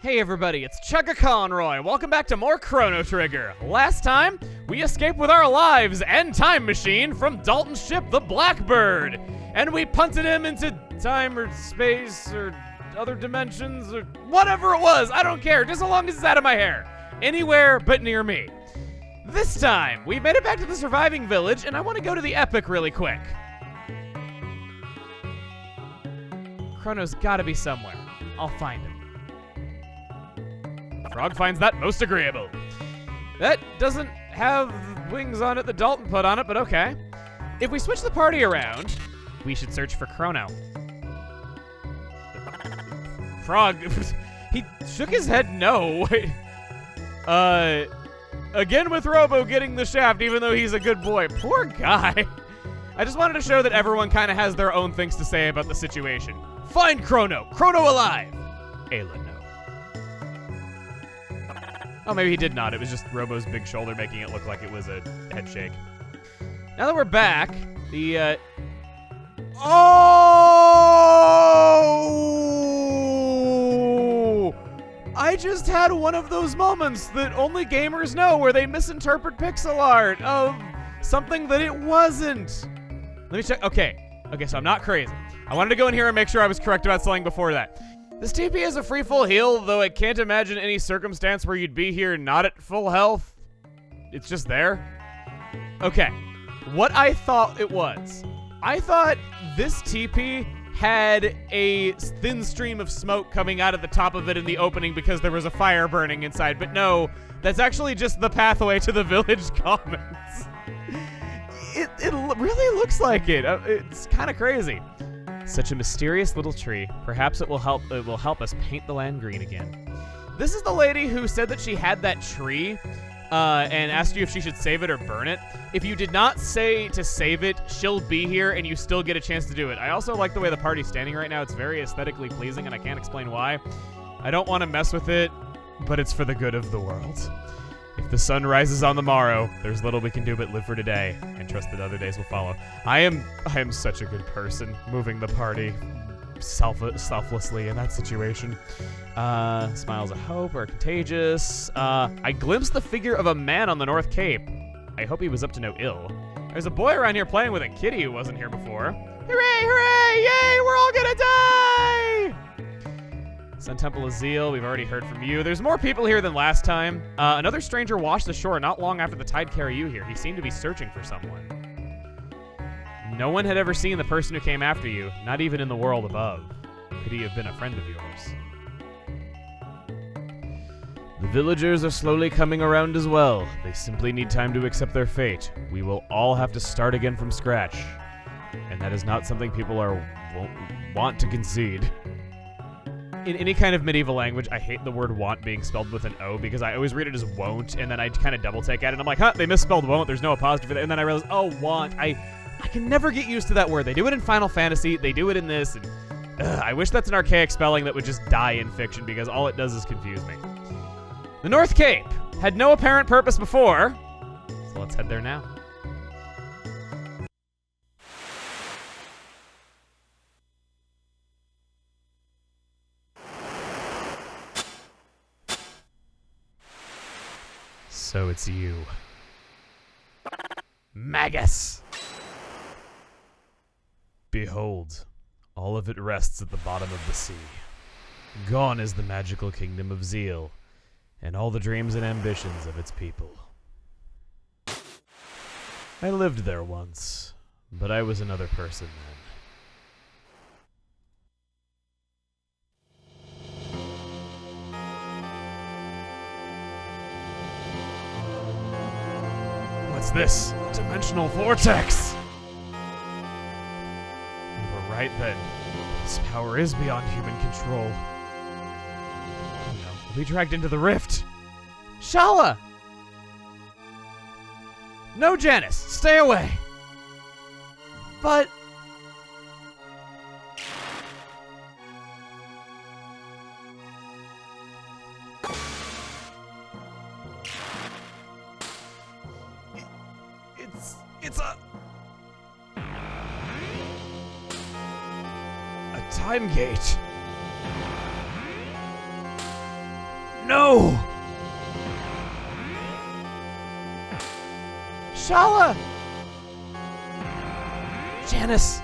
Hey everybody, it's Chugga Conroy. Welcome back to more Chrono Trigger. Last time, we escaped with our lives and time machine from Dalton's ship, the Blackbird. And we punted him into time or space or other dimensions or whatever it was. I don't care, just as long as it's out of my hair. Anywhere but near me. This time, we made it back to the surviving village, and I want to go to the epic really quick. Chrono's gotta be somewhere. I'll find him. Frog finds that most agreeable. That doesn't have wings on it that Dalton put on it, but okay. If we switch the party around, we should search for Chrono. Frog, he shook his head no. Again with Robo getting the shaft, even though he's a good boy. Poor guy. I just wanted to show that everyone kind of has their own things to say about the situation. Find Chrono. Chrono alive. Ayla, no. Oh, maybe he did not. It was just Robo's big shoulder making it look like it was a head shake. Now that we're back, the, Oh! I just had one of those moments that only gamers know where they misinterpret pixel art of something that it wasn't. Let me check. Okay, so I'm not crazy. I wanted to go in here and make sure I was correct about something before that. This TP has a free full heal, though I can't imagine any circumstance where you'd be here not at full health. It's just there. Okay, what I thought it was. I thought this TP had a thin stream of smoke coming out of the top of it in the opening because there was a fire burning inside, but no, that's actually just the pathway to the village commons. It really looks like it. It's kind of crazy. Such a mysterious little tree. Perhaps it will help us paint the land green again. This is the lady who said that she had that tree and asked you if she should save it or burn it. If you did not say to save it, she'll be here and you still get a chance to do it. I also like the way the party's standing right now. It's very aesthetically pleasing and I can't explain why. I don't want to mess with it, but it's for the good of the world. If the sun rises on the morrow, there's little we can do but live for today and trust that other days will follow. I am such a good person, moving the party selflessly in that situation. Smiles of hope are contagious. I glimpsed the figure of a man on the North Cape. I hope he was up to no ill. There's a boy around here playing with a kitty who wasn't here before. Hooray, hooray, yay, we're all gonna die! Sun Temple of Zeal, we've already heard from you. There's more people here than last time. Another stranger washed ashore not long after the tide carried you here. He seemed to be searching for someone. No one had ever seen the person who came after you, not even in the world above. Could he have been a friend of yours? The villagers are slowly coming around as well. They simply need time to accept their fate. We will all have to start again from scratch. And that is not something people won't want to concede. In any kind of medieval language, I hate the word want being spelled with an O because I always read it as won't, and then I kind of double take at it, and I'm like, huh, they misspelled won't, there's no apostrophe there, and then I realize, oh, want. I can never get used to that word. They do it in Final Fantasy, they do it in this, and I wish that's an archaic spelling that would just die in fiction because all it does is confuse me. The North Cape had no apparent purpose before, so let's head there now. So it's you. Magus! Behold, all of it rests at the bottom of the sea. Gone is the magical kingdom of Zeal, and all the dreams and ambitions of its people. I lived there once, but I was another person then. What's this? Dimensional vortex! You were right then. This power is beyond human control. No, we'll be dragged into the rift. Shala! No, Janice! Stay away! But... It's a time gate. no! Shala! Janice!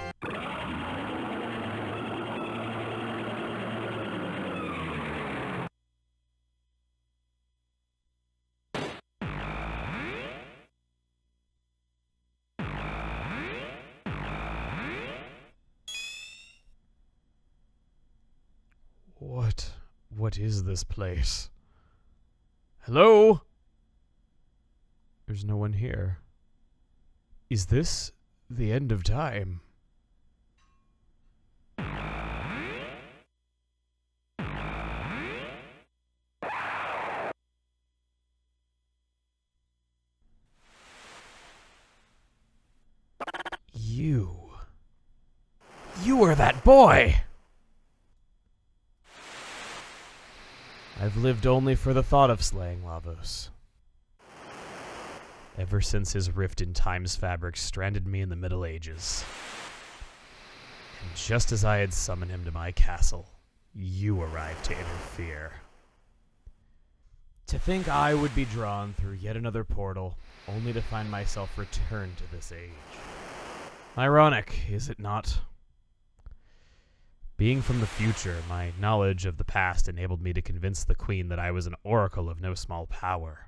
What is this place? Hello? There's no one here. Is this the end of time? You are that boy! I've lived only for the thought of slaying Lavos. Ever since his rift in time's fabric stranded me in the Middle Ages. And just as I had summoned him to my castle, you arrived to interfere. To think I would be drawn through yet another portal, only to find myself returned to this age. Ironic, is it not? Being from the future, my knowledge of the past enabled me to convince the Queen that I was an oracle of no small power.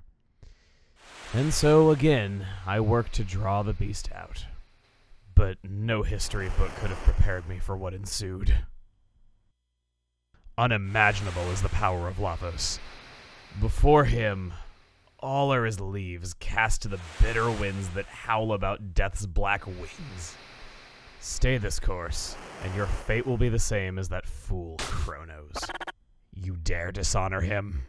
And so, again, I worked to draw the beast out. But no history book could have prepared me for what ensued. Unimaginable is the power of Lavos. Before him, all are as leaves cast to the bitter winds that howl about death's black wings. Stay this course, and your fate will be the same as that fool Chrono's. You dare dishonor him?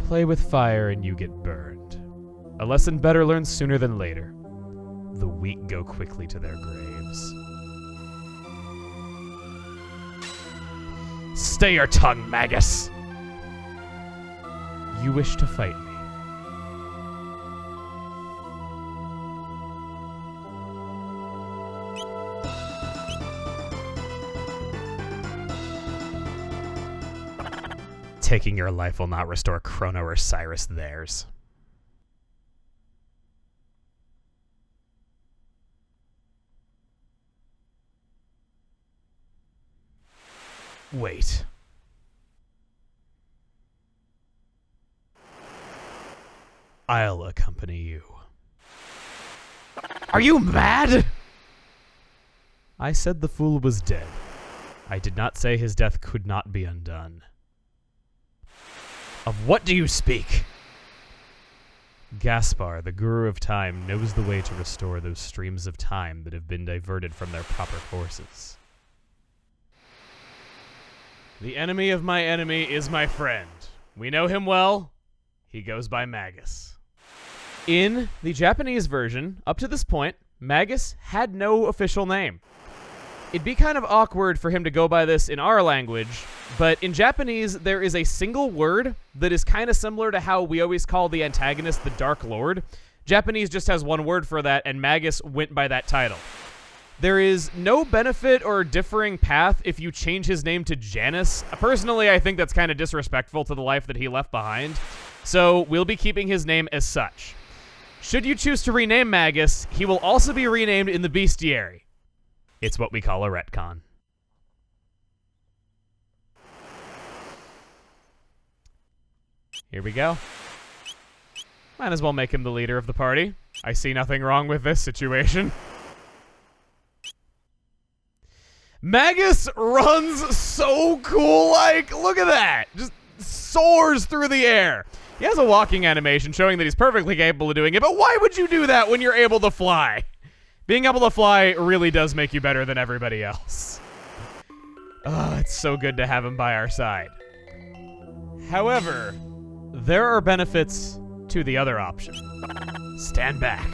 Play with fire and you get burned. A lesson better learned sooner than later. The weak go quickly to their graves. Stay your tongue, Magus! You wish to fight me. Taking your life will not restore Chrono or Cyrus theirs. Wait. I'll accompany you. Are you mad? I said the fool was dead. I did not say his death could not be undone. Of what do you speak? Gaspar, the Guru of Time, knows the way to restore those streams of time that have been diverted from their proper courses. The enemy of my enemy is my friend. We know him well. He goes by Magus. In the Japanese version, up to this point, Magus had no official name. It'd be kind of awkward for him to go by this in our language, but in Japanese, there is a single word that is kind of similar to how we always call the antagonist the Dark Lord. Japanese just has one word for that, and Magus went by that title. There is no benefit or differing path if you change his name to Janus. Personally, I think that's kind of disrespectful to the life that he left behind, so we'll be keeping his name as such. Should you choose to rename Magus, he will also be renamed in the Bestiary. It's what we call a retcon. Here we go. Might as well make him the leader of the party. I see nothing wrong with this situation. Magus runs so cool, like, look at that. Just soars through the air. He has a walking animation showing that he's perfectly capable of doing it, but why would you do that when you're able to fly? Being able to fly really does make you better than everybody else. Oh, it's so good to have him by our side. However, there are benefits to the other option. Stand back.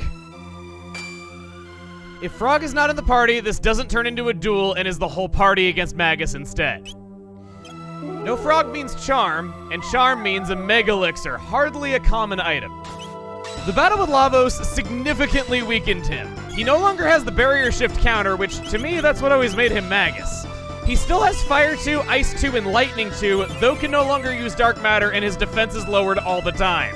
If Frog is not in the party, this doesn't turn into a duel and is the whole party against Magus instead. No Frog means charm, and charm means a mega elixir, hardly a common item. The battle with Lavos significantly weakened him. He no longer has the barrier shift counter, which to me, that's what always made him Magus. He still has Fire 2, Ice 2, and Lightning 2, though can no longer use Dark Matter and his defense is lowered all the time.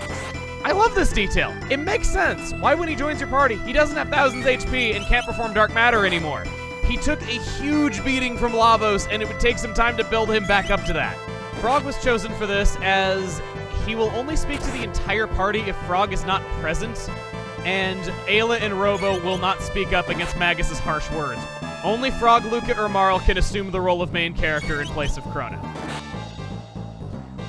I love this detail. It makes sense. Why when he joins your party, he doesn't have thousands HP and can't perform Dark Matter anymore. He took a huge beating from Lavos, and it would take some time to build him back up to that. Frog was chosen for this as he will only speak to the entire party if Frog is not present, and Ayla and Robo will not speak up against Magus' harsh words. Only Frog, Luca, or Marl can assume the role of main character in place of Chrono.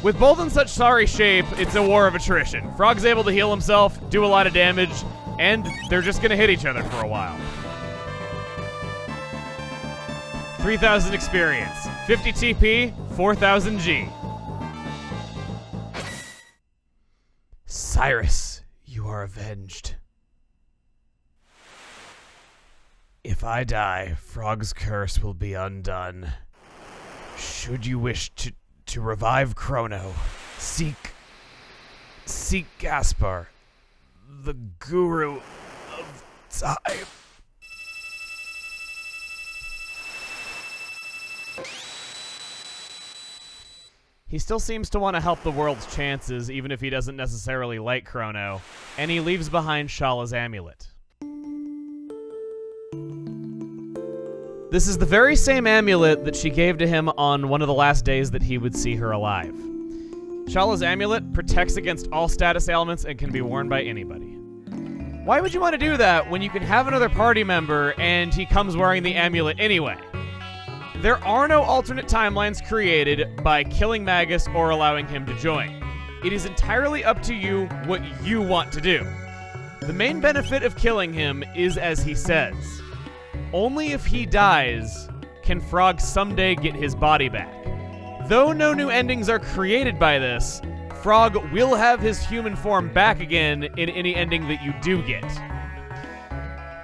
With both in such sorry shape, it's a war of attrition. Frog's able to heal himself, do a lot of damage, and they're just gonna hit each other for a while. 3,000 experience, 50 TP, 4,000 G. Cyrus, you are avenged. If I die, Frog's curse will be undone. Should you wish to revive Chrono, seek Gaspar, the guru of time. He still seems to want to help the world's chances, even if he doesn't necessarily like Chrono, and he leaves behind Shala's amulet. This is the very same amulet that she gave to him on one of the last days that he would see her alive. Shala's amulet protects against all status ailments and can be worn by anybody. Why would you want to do that when you can have another party member and he comes wearing the amulet anyway? There are no alternate timelines created by killing Magus or allowing him to join. It is entirely up to you what you want to do. The main benefit of killing him is, as he says, only if he dies can Frog someday get his body back. Though no new endings are created by this, Frog will have his human form back again in any ending that you do get.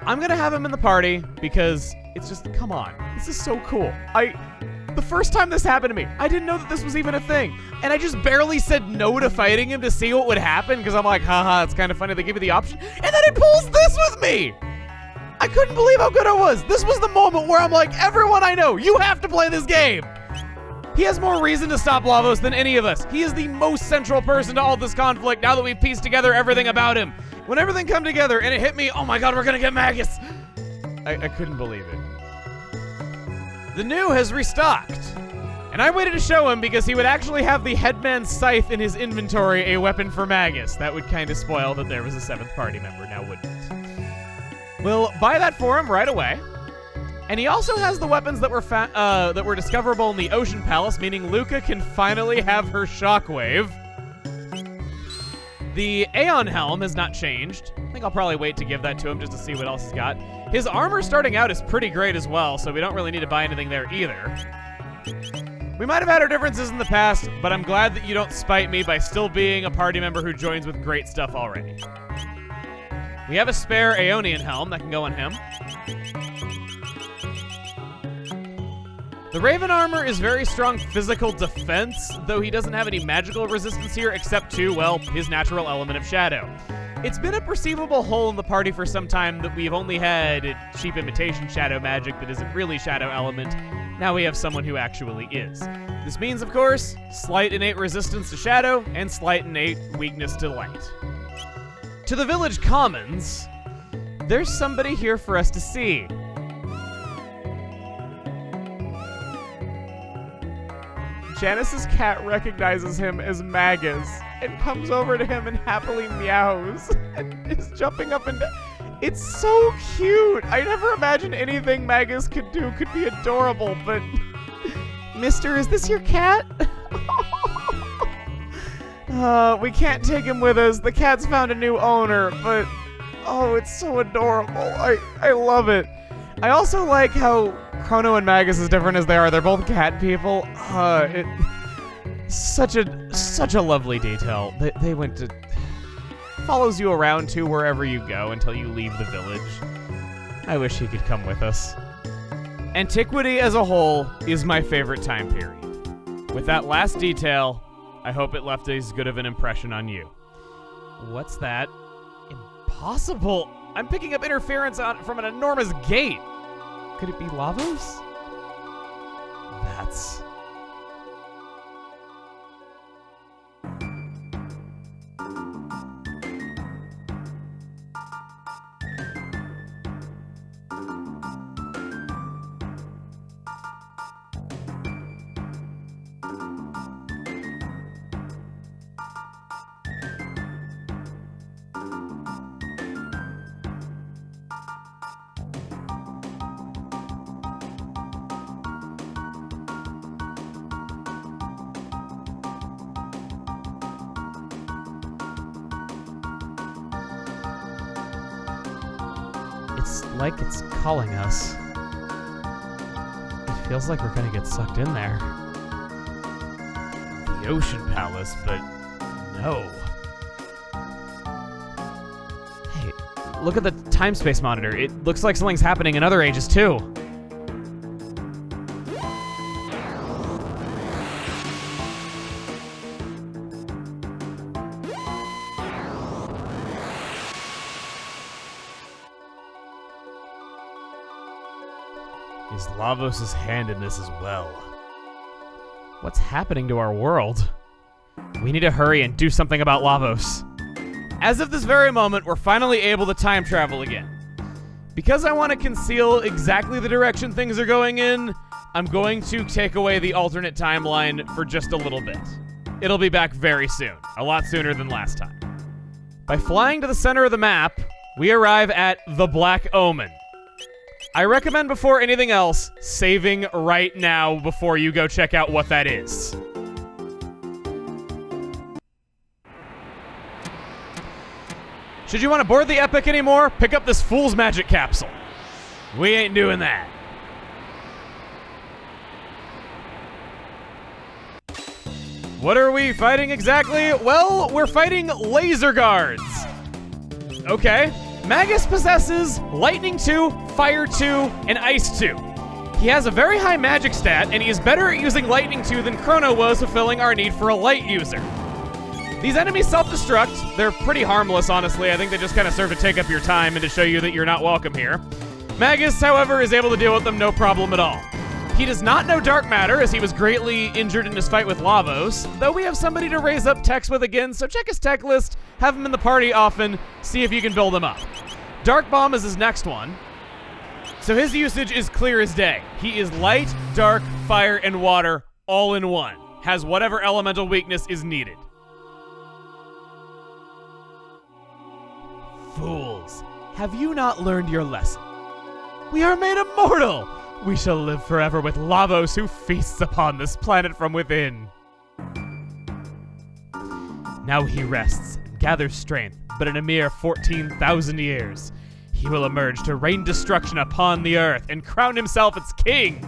I'm gonna have him in the party because it's just, come on, this is so cool. The first time this happened to me, I didn't know that this was even a thing, and I just barely said no to fighting him to see what would happen because I'm like, haha, it's kind of funny they give you the option, and then it pulls this with me! I couldn't believe how good it was. This was the moment where I'm like, everyone I know, you have to play this game. He has more reason to stop Lavos than any of us. He is the most central person to all this conflict now that we've pieced together everything about him. When everything come together and it hit me, oh my god, we're gonna get Magus. I couldn't believe it. The new has restocked. And I waited to show him because he would actually have the Headman's Scythe in his inventory, a weapon for Magus. That would kind of spoil that there was a 7th party member, now wouldn't it? We'll buy that for him right away. And he also has the weapons that were discoverable in the Ocean Palace, meaning Luca can finally have her Shockwave. The Aeon Helm has not changed. I think I'll probably wait to give that to him just to see what else he's got. His armor starting out is pretty great as well, so we don't really need to buy anything there either. We might have had our differences in the past, but I'm glad that you don't spite me by still being a party member who joins with great stuff already. We have a spare Aeonian Helm that can go on him. The Raven armor is very strong physical defense, though he doesn't have any magical resistance here except to, well, his natural element of shadow. It's been a perceivable hole in the party for some time that we've only had cheap imitation shadow magic that isn't really shadow element. Now we have someone who actually is. This means, of course, slight innate resistance to shadow and slight innate weakness to light. To the village commons, there's somebody here for us to see. Janice's cat recognizes him as Magus and comes over to him and happily meows and is jumping up and down. It's so cute. I never imagined anything Magus could do could be adorable, but... Mister, is this your cat? We can't take him with us. The cat's found a new owner, but... Oh, it's so adorable. I love it. I also like how Chrono and Magus, as different as they are, they're both cat people. Such a lovely detail. They went to... Follows you around too wherever you go until you leave the village. I wish he could come with us. Antiquity as a whole is my favorite time period. With that last detail, I hope it left as good of an impression on you. What's that? Impossible! I'm picking up interference from an enormous gate! Could it be Lavos? rats. It's like it's calling us. It feels like we're gonna get sucked in there. The Ocean Palace, but no. Hey, look at the time-space monitor. It looks like something's happening in other ages, too. Is Lavos' hand in this as well? What's happening to our world? We need to hurry and do something about Lavos. As of this very moment, we're finally able to time travel again. Because I want to conceal exactly the direction things are going in, I'm going to take away the alternate timeline for just a little bit. It'll be back very soon, a lot sooner than last time. By flying to the center of the map, we arrive at the Black Omen. I recommend before anything else, saving right now before you go check out what that is. Should you want to board the Epic anymore, pick up this Fool's Magic capsule. We ain't doing that. What are we fighting exactly? Well, we're fighting laser guards. Okay. Magus possesses Lightning 2, Fire 2, and Ice 2. He has a very high magic stat, and he is better at using Lightning 2 than Chrono was, fulfilling our need for a light user. These enemies self-destruct. They're pretty harmless, honestly. I think they just kind of serve to take up your time and to show you that you're not welcome here. Magus, however, is able to deal with them no problem at all. He does not know dark matter, as he was greatly injured in his fight with Lavos, though we have somebody to raise up techs with again, so check his tech list, have him in the party often, see if you can build him up. Dark Bomb is his next one, so his usage is clear as day. He is light, dark, fire, and water all in one. Has whatever elemental weakness is needed. Fools, have you not learned your lesson? We are made immortal! We shall live forever with Lavos, who feasts upon this planet from within. Now he rests, gathers strength, but in a mere 14,000 years, he will emerge to rain destruction upon the earth and crown himself its king.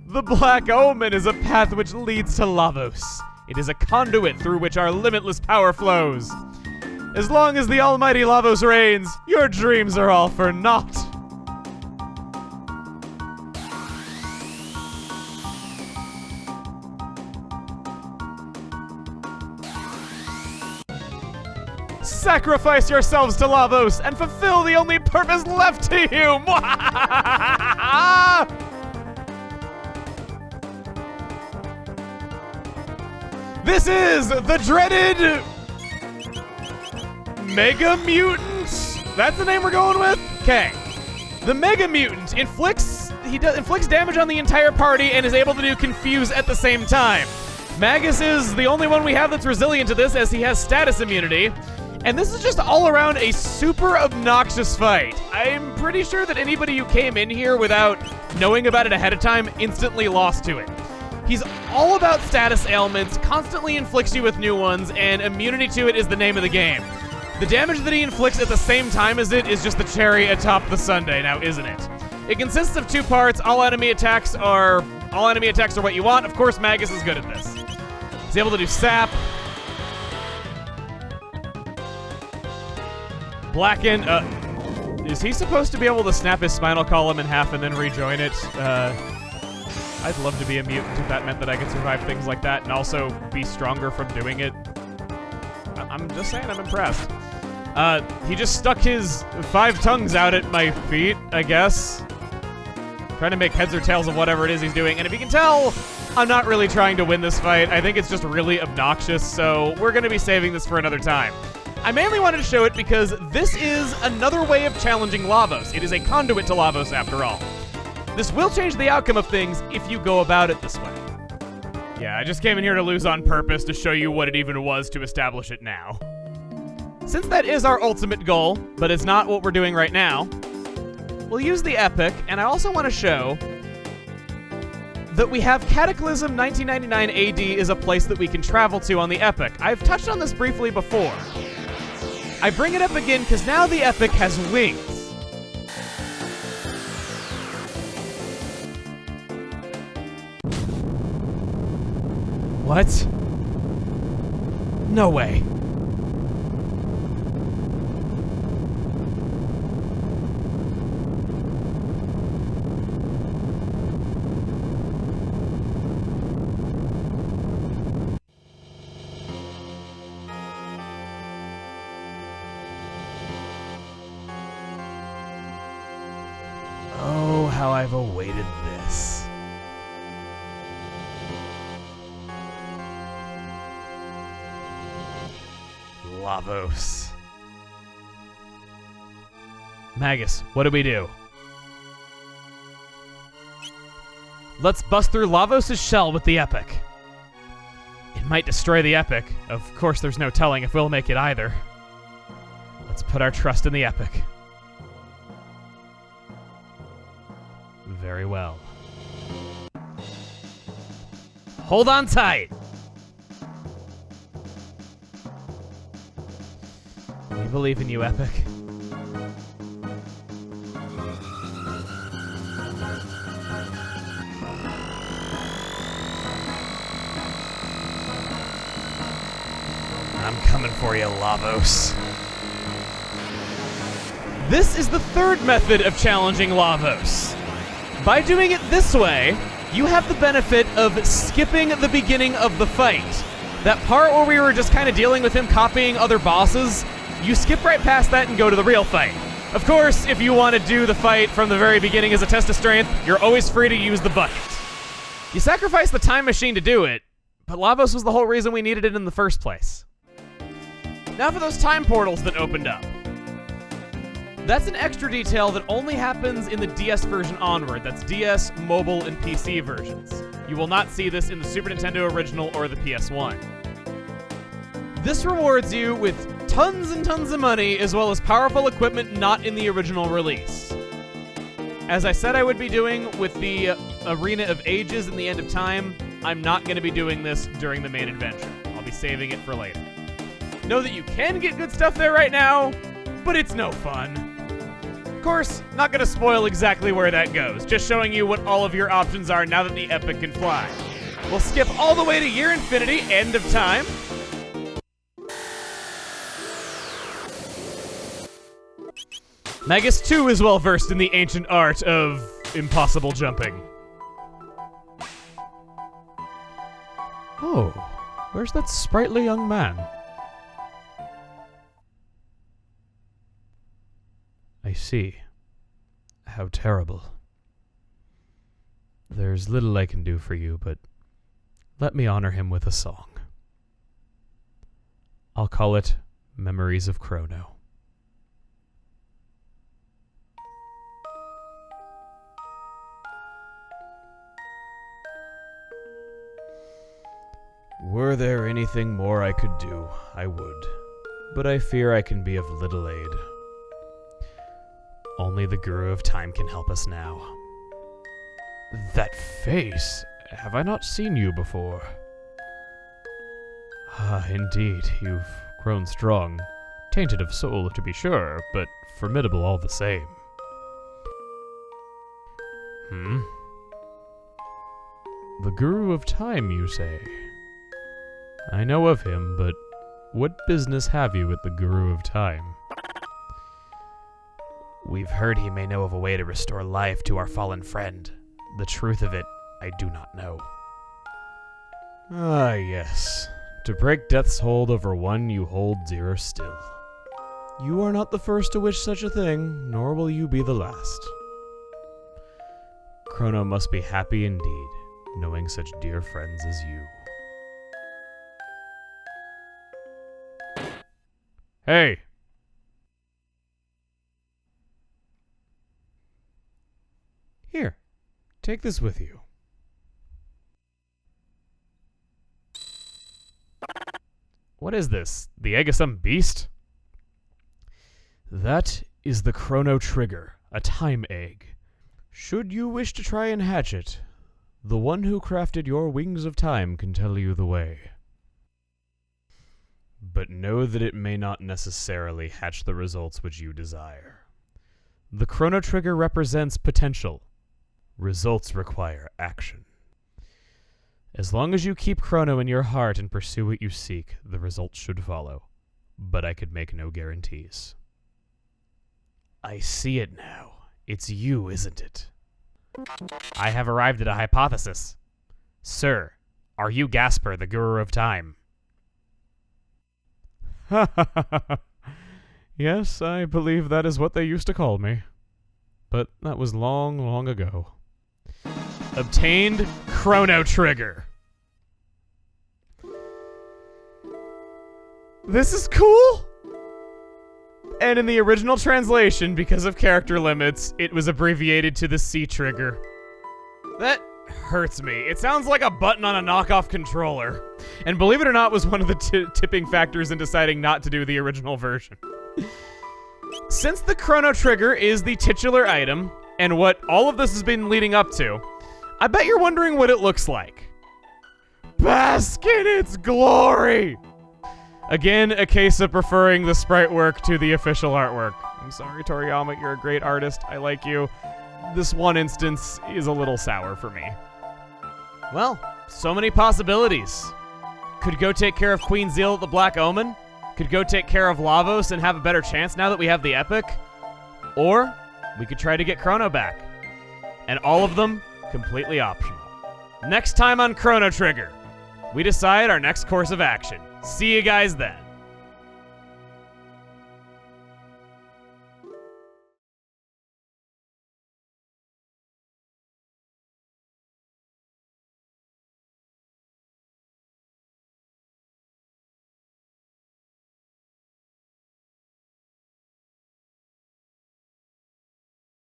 The Black Omen is a path which leads to Lavos. It is a conduit through which our limitless power flows. As long as the almighty Lavos reigns, your dreams are all for naught. Sacrifice yourselves to Lavos and fulfill the only purpose left to you! This is the dreaded Mega Mutant. That's the name we're going with? Okay. The Mega Mutant inflicts damage on the entire party and is able to do Confuse at the same time. Magus is the only one we have that's resilient to this, as he has status immunity. And this is just all around a super obnoxious fight. I'm pretty sure that anybody who came in here without knowing about it ahead of time instantly lost to it. He's all about status ailments, constantly inflicts you with new ones, and immunity to it is the name of the game. The damage that he inflicts at the same time as it is just the cherry atop the sundae, now isn't it? It consists of two parts. All enemy attacks are what you want. Of course, Magus is good at this. He's able to do Sap. Blacken, is he supposed to be able to snap his spinal column in half and then rejoin it? I'd love to be a mutant if that meant that I could survive things like that and also be stronger from doing it. I'm just saying, I'm impressed. He just stuck his 5 tongues out at my feet, I guess. trying to make heads or tails of whatever it is he's doing. And if you can tell, I'm not really trying to win this fight. I think it's just really obnoxious, so we're going to be saving this for another time. I mainly wanted to show it because this is another way of challenging Lavos. It is a conduit to Lavos, after all. This will change the outcome of things if you go about it this way. Yeah, I just came in here to lose on purpose to show you what it even was to establish it now. Since that is our ultimate goal, but it's not what we're doing right now, we'll use the epic, and I also want to show that we have Cataclysm 1999 AD is a place that we can travel to on the epic. I've touched on this briefly before. I bring it up again because now the epic has wings. What? No way. Oh, how I've awaited this. Lavos. Magus, what do we do? Let's bust through Lavos' shell with the epic. It might destroy the epic. Of course, there's no telling if we'll make it either. Let's put our trust in the epic. Very well. Hold on tight. We believe in you, Epic. I'm coming for you, Lavos. This is the third method of challenging Lavos. By doing it this way, you have the benefit of skipping the beginning of the fight. That part where we were just kind of dealing with him copying other bosses, you skip right past that and go to the real fight. Of course, if you want to do the fight from the very beginning as a test of strength, you're always free to use the bucket. You sacrifice the time machine to do it, but Lavos was the whole reason we needed it in the first place. Now for those time portals that opened up. That's an extra detail that only happens in the DS version onward. That's DS, mobile, and PC versions. You will not see this in the Super Nintendo original or the PS1. This rewards you with tons and tons of money, as well as powerful equipment not in the original release. As I said I would be doing with the Arena of Ages and the End of Time, I'm not going to be doing this during the main adventure. I'll be saving it for later. Know that you can get good stuff there right now, but it's no fun. Of course, not going to spoil exactly where that goes, just showing you what all of your options are now that the Epic can fly. We'll skip all the way to Year Infinity, End of Time. Magus too is well versed in the ancient art of impossible jumping. Oh, where's that sprightly young man? I see. How terrible. There's little I can do for you, but let me honor him with a song. I'll call it Memories of Chrono. Were there anything more I could do, I would, but I fear I can be of little aid. Only the Guru of Time can help us now. That face! Have I not seen you before? Ah, indeed, you've grown strong. Tainted of soul, to be sure, but formidable all the same. The Guru of Time, you say? I know of him, but what business have you with the Guru of Time? We've heard he may know of a way to restore life to our fallen friend. The truth of it, I do not know. Ah, yes. To break death's hold over one you hold dearer still. You are not the first to wish such a thing, nor will you be the last. Chrono must be happy indeed, knowing such dear friends as you. Hey! Here, take this with you. What is this? The egg of some beast? That is the Chrono Trigger, a time egg. Should you wish to try and hatch it, the one who crafted your wings of time can tell you the way. But know that it may not necessarily hatch the results which you desire. The Chrono Trigger represents potential. Results require action. As long as you keep Chrono in your heart and pursue what you seek, the results should follow. But I could make no guarantees. I see it now. It's you, isn't it? I have arrived at a hypothesis. Sir, are you Gasper, the Guru of Time? Yes, I believe that is what they used to call me. But that was long, long ago. Obtained Chrono Trigger. This is cool! And in the original translation, because of character limits, it was abbreviated to the C trigger. That hurts me. It sounds like a button on a knockoff controller. And believe it or not, was one of the tipping factors in deciding not to do the original version. Since the Chrono Trigger is the titular item, and what all of this has been leading up to, I bet you're wondering what it looks like. Bask in its glory! Again, a case of preferring the sprite work to the official artwork. I'm sorry, Toriyama, you're a great artist. I like you. This one instance is a little sour for me. Well, so many possibilities. Could go take care of Queen Zeal at the Black Omen. Could go take care of Lavos and have a better chance now that we have the Epic. Or we could try to get Chrono back. And all of them completely optional. Next time on Chrono Trigger, we decide our next course of action. See you guys then.